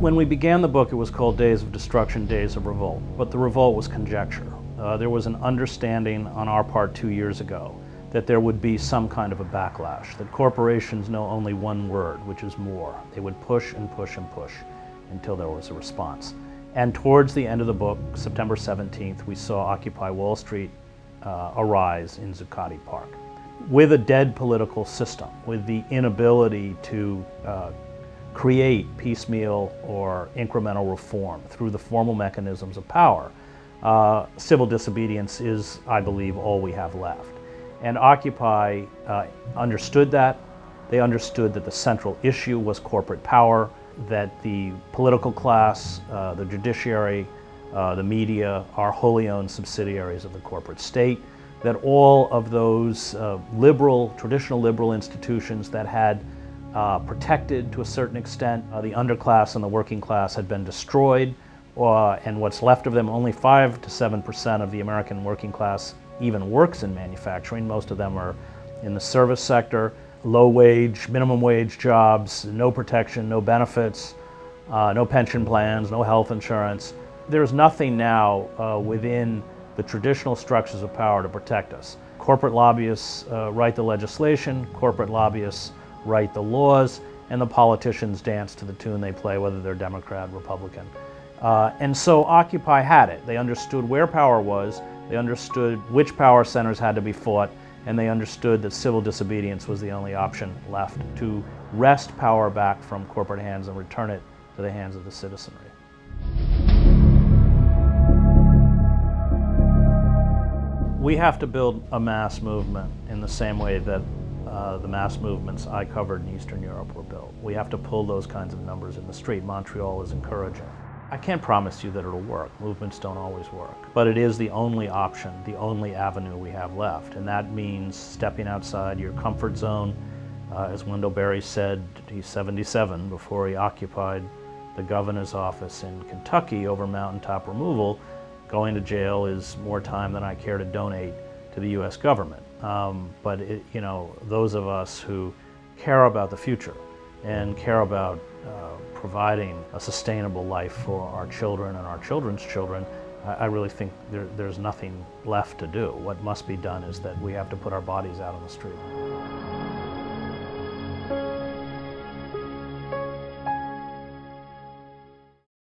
When we began the book, it was called Days of Destruction, Days of Revolt, but the revolt was conjecture. There was an understanding on our part 2 years ago that there would be some kind of a backlash, that corporations know only one word, which is more. They would push and push and push until there was a response. And towards the end of the book, September 17th, we saw Occupy Wall Street arise in Zuccotti Park. With a dead political system, with the inability to create piecemeal or incremental reform through the formal mechanisms of power, civil disobedience is, I believe, all we have left. And Occupy understood that. They understood that the central issue was corporate power, that the political class, the judiciary, the media are wholly owned subsidiaries of the corporate state, that all of those traditional liberal institutions that had protected to a certain extent the underclass and the working class had been destroyed, and what's left of them, only 5 to 7% of the American working class even works in manufacturing. Most of them are in the service sector, low wage, minimum wage jobs, no protection, no benefits, no pension plans, no health insurance. There's nothing now within the traditional structures of power to protect us. Corporate lobbyists write the legislation, corporate lobbyists write the laws, and the politicians dance to the tune they play, whether they're Democrat, Republican. And so Occupy had it. They understood where power was, they understood which power centers had to be fought, and they understood that civil disobedience was the only option left to wrest power back from corporate hands and return it to the hands of the citizenry. We have to build a mass movement in the same way that the mass movements I covered in Eastern Europe were built. We have to pull those kinds of numbers in the street. Montreal is encouraging. I can't promise you that it'll work. Movements don't always work. But it is the only option, the only avenue we have left. And that means stepping outside your comfort zone. As Wendell Berry said, he's 77, before he occupied the governor's office in Kentucky over mountaintop removal, going to jail is more time than I care to donate to the U.S. government. But those of us who care about the future and care about providing a sustainable life for our children and our children's children, I really think there's nothing left to do. What must be done is that we have to put our bodies out on the street.